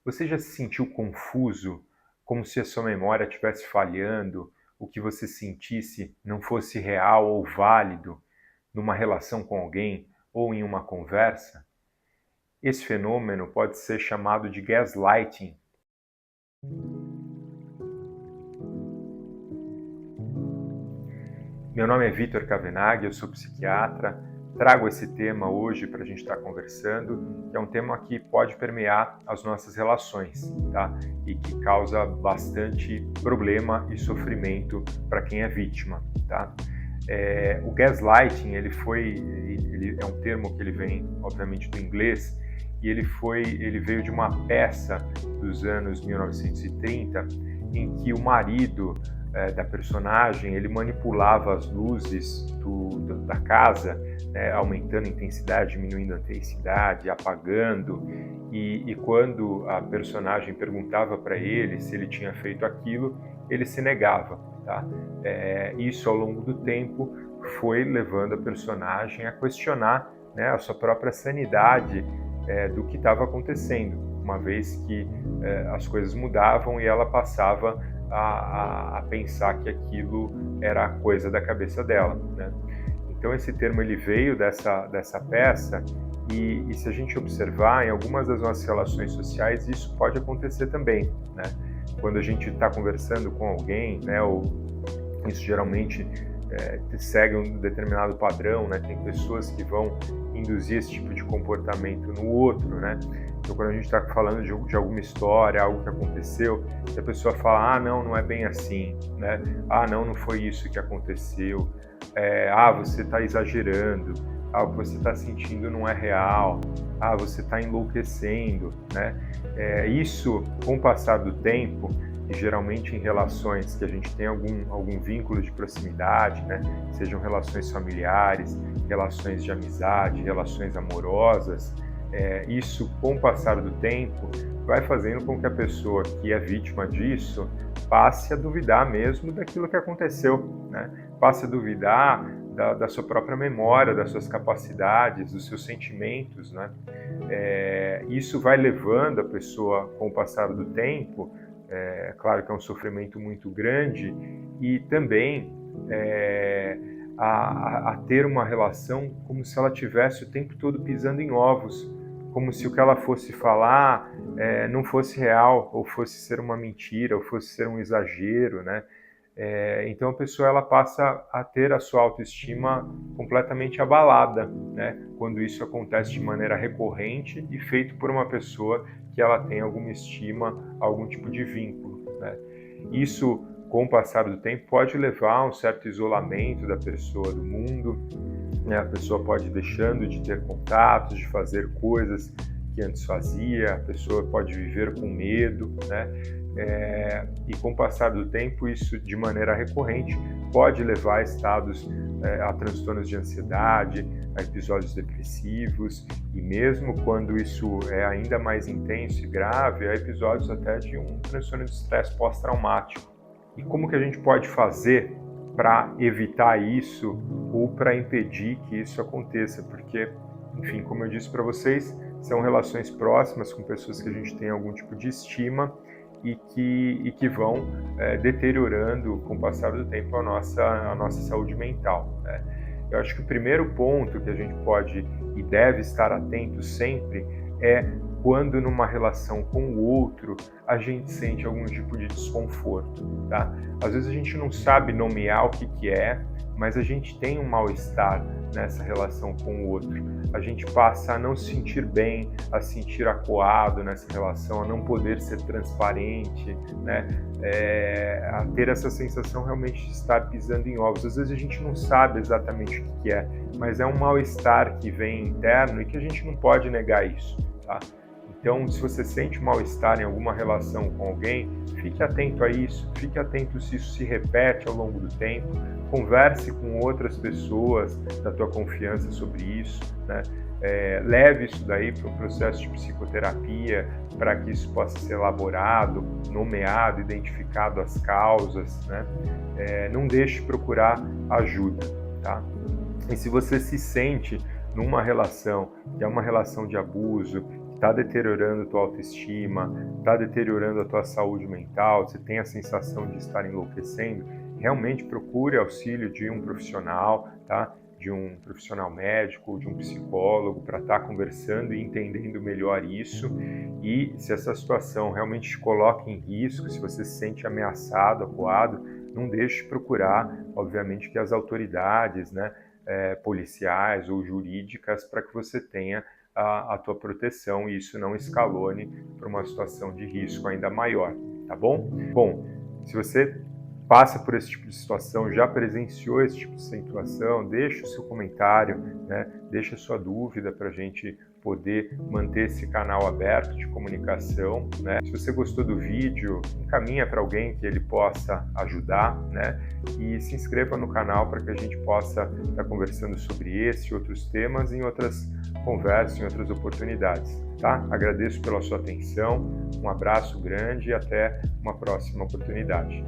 Você já se sentiu confuso, como se a sua memória estivesse falhando, o que você sentisse não fosse real ou válido numa relação com alguém ou em uma conversa? Esse fenômeno pode ser chamado de gaslighting. Meu nome é Vitor Cavenaghi, eu sou psiquiatra. Trago esse tema hoje para a gente estar conversando, que é um tema que pode permear as nossas relações, tá? E que causa bastante problema e sofrimento para quem é vítima, tá? O gaslighting, ele é um termo que ele vem, obviamente, do inglês, e ele veio de uma peça dos anos 1930, em que o marido da personagem, ele manipulava as luzes da casa, né, aumentando a intensidade, diminuindo a intensidade, apagando, e quando a personagem perguntava para ele se ele tinha feito aquilo, ele se negava. Tá? Isso, ao longo do tempo, foi levando a personagem a questionar, né, a sua própria sanidade do que estava acontecendo, uma vez que as coisas mudavam e ela passava a pensar que aquilo era coisa da cabeça dela, né? Então esse termo ele veio dessa peça e se a gente observar em algumas das nossas relações sociais isso pode acontecer também, né? Quando a gente está conversando com alguém, né, ou isso geralmente segue um determinado padrão, né? Tem pessoas que vão induzir esse tipo de comportamento no outro, né? Então, quando a gente está falando de alguma história, algo que aconteceu, se a pessoa fala, não é bem assim, né? Não foi isso que aconteceu, você está exagerando, o que você está sentindo não é real, você está enlouquecendo, né? Isso, com o passar do tempo, e geralmente em relações que a gente tem algum vínculo de proximidade, né? Sejam relações familiares, relações de amizade, relações amorosas, isso, com o passar do tempo, vai fazendo com que a pessoa que é vítima disso passe a duvidar mesmo daquilo que aconteceu, né? Passe a duvidar da sua própria memória, das suas capacidades, dos seus sentimentos, né? Isso vai levando a pessoa, com o passar do tempo, claro que é um sofrimento muito grande, e também a ter uma relação como se ela tivesse o tempo todo pisando em ovos, como se o que ela fosse falar não fosse real, ou fosse ser uma mentira, ou fosse ser um exagero, né? Então a pessoa ela passa a ter a sua autoestima completamente abalada, né? Quando isso acontece de maneira recorrente e feito por uma pessoa que ela tem alguma estima, algum tipo de vínculo, né? Isso, com o passar do tempo, pode levar a um certo isolamento da pessoa do mundo, né? A pessoa pode ir deixando de ter contatos, de fazer coisas que antes fazia, a pessoa pode viver com medo, né? E com o passar do tempo, isso de maneira recorrente pode levar a estados, a transtornos de ansiedade, a episódios depressivos, e mesmo quando isso é ainda mais intenso e grave, a episódios até de um transtorno de estresse pós-traumático. E como que a gente pode fazer para evitar isso ou para impedir que isso aconteça? Porque, enfim, como eu disse para vocês, são relações próximas com pessoas que a gente tem algum tipo de estima e que vão deteriorando com o passar do tempo a nossa saúde mental, né? Eu acho que o primeiro ponto que a gente pode e deve estar atento sempre é quando numa relação com o outro a gente sente algum tipo de desconforto, tá? Às vezes a gente não sabe nomear o que é, mas a gente tem um mal-estar nessa relação com o outro. A gente passa a não se sentir bem, a se sentir acuado nessa relação, a não poder ser transparente, né? A ter essa sensação realmente de estar pisando em ovos. Às vezes a gente não sabe exatamente o que é, mas é um mal-estar que vem interno e que a gente não pode negar isso, tá? Então, se você sente mal-estar em alguma relação com alguém, fique atento a isso, fique atento se isso se repete ao longo do tempo, converse com outras pessoas da tua confiança sobre isso, né? Leve isso daí para um processo de psicoterapia, para que isso possa ser elaborado, nomeado, identificado as causas, né? Não deixe de procurar ajuda, tá? E se você se sente numa relação que é uma relação de abuso, que está deteriorando a tua autoestima, está deteriorando a tua saúde mental, você tem a sensação de estar enlouquecendo, realmente procure auxílio de um profissional, tá? De um profissional médico, de um psicólogo, para estar conversando e entendendo melhor isso. E se essa situação realmente te coloca em risco, se você se sente ameaçado, acuado, não deixe de procurar, obviamente, que as autoridades, né, policiais ou jurídicas, para que você tenha a tua proteção e isso não escalone para uma situação de risco ainda maior, tá bom? Bom, se você passa por esse tipo de situação, já presenciou esse tipo de situação, deixa o seu comentário, né? Deixa a sua dúvida para a gente poder manter esse canal aberto de comunicação, né? Se você gostou do vídeo, encaminha para alguém que ele possa ajudar, né? E se inscreva no canal para que a gente possa estar conversando sobre esse e outros temas em outras conversas, em outras oportunidades, tá? Agradeço pela sua atenção, um abraço grande e até uma próxima oportunidade.